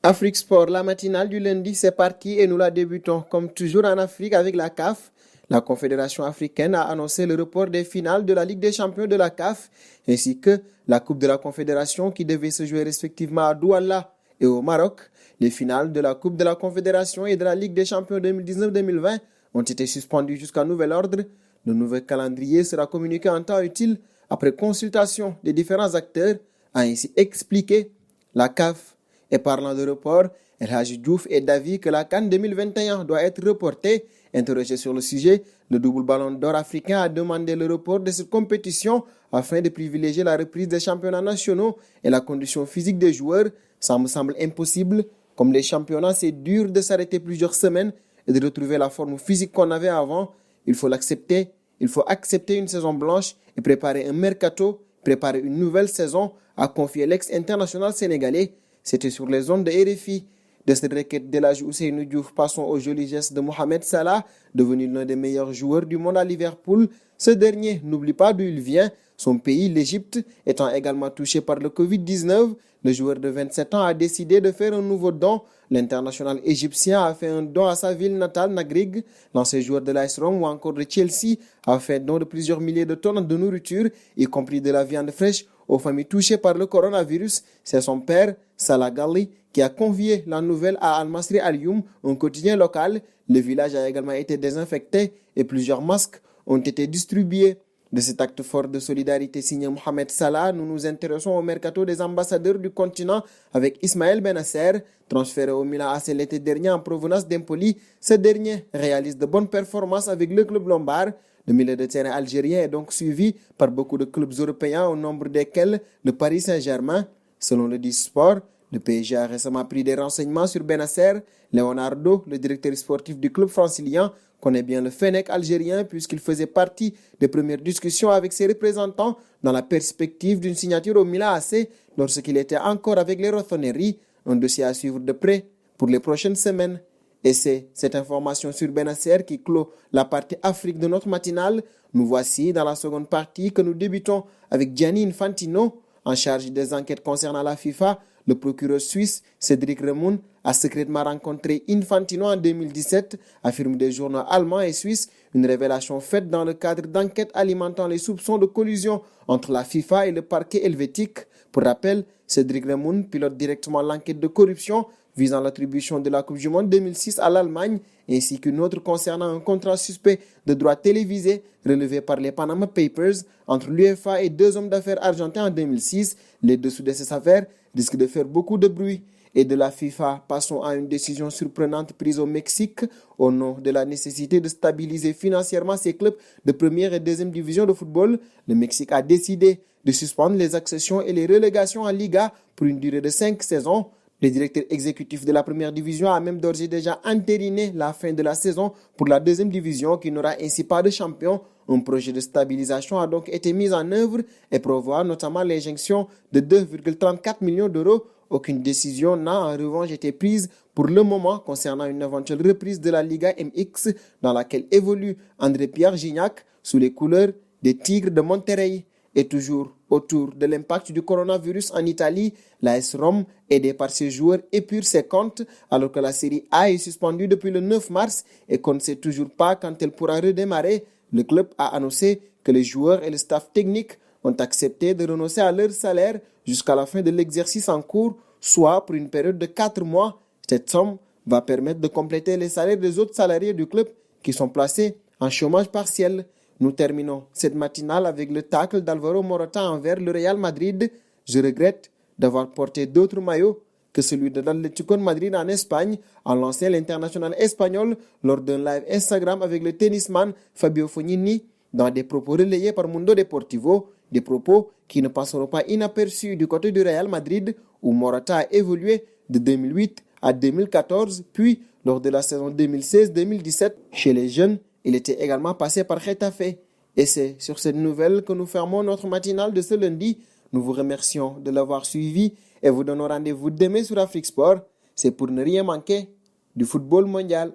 Afrique Sport, la matinale du lundi, c'est parti et nous la débutons comme toujours en Afrique avec la CAF. La Confédération africaine a annoncé le report des finales de la Ligue des champions de la CAF ainsi que la Coupe de la Confédération qui devait se jouer respectivement à Douala et au Maroc. Les finales de la Coupe de la Confédération et de la Ligue des champions 2019-2020 ont été suspendues jusqu'à nouvel ordre. Le nouvel calendrier sera communiqué en temps utile après consultation des différents acteurs, a ainsi expliqué la CAF. Et parlant de report, El Hadji Diouf est d'avis que la CAN 2021 doit être reportée. Interrogé sur le sujet, le double ballon d'or africain a demandé le report de cette compétition afin de privilégier la reprise des championnats nationaux et la condition physique des joueurs. Ça me semble impossible. Comme les championnats, c'est dur de s'arrêter plusieurs semaines et de retrouver la forme physique qu'on avait avant. Il faut l'accepter. Il faut accepter une saison blanche et préparer un mercato, préparer une nouvelle saison, a confié l'ex-international sénégalais. C'était sur les ondes de RFI. De cette requête d'El Hadji Ousseynou Diouf, passons au joli geste de Mohamed Salah, devenu l'un des meilleurs joueurs du monde à Liverpool. Ce dernier n'oublie pas d'où il vient, son pays, l'Égypte, étant également touché par le Covid-19. Le joueur de 27 ans a décidé de faire un nouveau don. L'international égyptien a fait un don à sa ville natale, Nagrig. L'ancien joueur de l'AS Rome ou encore de Chelsea a fait don de plusieurs milliers de tonnes de nourriture, y compris de la viande fraîche, aux familles touchées par le coronavirus. C'est son père, Salah Ghali, qui a convié la nouvelle à Al-Masri Al-Youm, un quotidien local. Le village a également été désinfecté et plusieurs masques ont été distribués. De cet acte fort de solidarité signé Mohamed Salah, nous nous intéressons au mercato des ambassadeurs du continent avec Ismaël Benasser, transféré au Milan AC l'été dernier en provenance d'Empoli. Ce dernier réalise de bonnes performances avec le club lombard. Le milieu de terrain algérien est donc suivi par beaucoup de clubs européens, au nombre desquels le Paris Saint-Germain. Selon le Sport, le PSG a récemment pris des renseignements sur Benasser. Leonardo, le directeur sportif du club francilien, connaît bien le Fennec algérien puisqu'il faisait partie des premières discussions avec ses représentants dans la perspective d'une signature au Milan AC lorsqu'il était encore avec les Rossoneri, un dossier à suivre de près pour les prochaines semaines. Et c'est cette information sur Benasser qui clôt la partie Afrique de notre matinale. Nous voici dans la seconde partie que nous débutons avec Gianni Infantino, en charge des enquêtes concernant la FIFA. Le procureur suisse Cédric Remoun a secrètement rencontré Infantino en 2017, affirment des journaux allemands et suisses, une révélation faite dans le cadre d'enquêtes alimentant les soupçons de collusion entre la FIFA et le parquet helvétique. Pour rappel, Cédric Remoun pilote directement l'enquête de corruption visant l'attribution de la Coupe du Monde 2006 à l'Allemagne, ainsi qu'une autre concernant un contrat suspect de droits télévisés relevé par les Panama Papers entre l'UEFA et deux hommes d'affaires argentins en 2006. Les dessous de cette affaire risquent de faire beaucoup de bruit. Et de la FIFA, passons à une décision surprenante prise au Mexique au nom de la nécessité de stabiliser financièrement ses clubs de première et deuxième division de football. Le Mexique a décidé de suspendre les accessions et les relégations en Liga pour une durée de 5 saisons. Le directeur exécutif de la première division a même d'ores et déjà entériné la fin de la saison pour la deuxième division qui n'aura ainsi pas de champion. Un projet de stabilisation a donc été mis en œuvre et prévoit notamment l'injection de 2,34 millions d'euros. Aucune décision n'a en revanche été prise pour le moment concernant une éventuelle reprise de la Liga MX dans laquelle évolue André-Pierre Gignac sous les couleurs des Tigres de Monterrey. Et toujours autour de l'impact du coronavirus en Italie, l'AS Rome, aidée par ses joueurs, épure ses comptes alors que la Série A est suspendue depuis le 9 mars et qu'on ne sait toujours pas quand elle pourra redémarrer. Le club a annoncé que les joueurs et le staff technique ont accepté de renoncer à leur salaire jusqu'à la fin de l'exercice en cours, soit pour une période de 4 mois. Cette somme va permettre de compléter les salaires des autres salariés du club qui sont placés en chômage partiel. Nous terminons cette matinale avec le tacle d'Alvaro Morata envers le Real Madrid. Je regrette d'avoir porté d'autres maillots que celui de l'Atlético de Madrid en Espagne, a lancé l'international espagnol lors d'un live Instagram avec le tennisman Fabio Fognini, dans des propos relayés par Mundo Deportivo, des propos qui ne passeront pas inaperçus du côté du Real Madrid, où Morata a évolué de 2008 à 2014, puis lors de la saison 2016-2017 chez les jeunes. Il était également passé par Getafe. Et c'est sur cette nouvelle que nous fermons notre matinale de ce lundi. Nous vous remercions de l'avoir suivi et vous donnons rendez-vous demain sur Afrique Sport. C'est pour ne rien manquer du football mondial.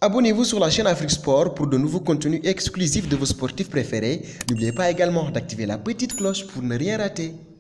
Abonnez-vous sur la chaîne Afrique Sport pour de nouveaux contenus exclusifs de vos sportifs préférés. N'oubliez pas également d'activer la petite cloche pour ne rien rater.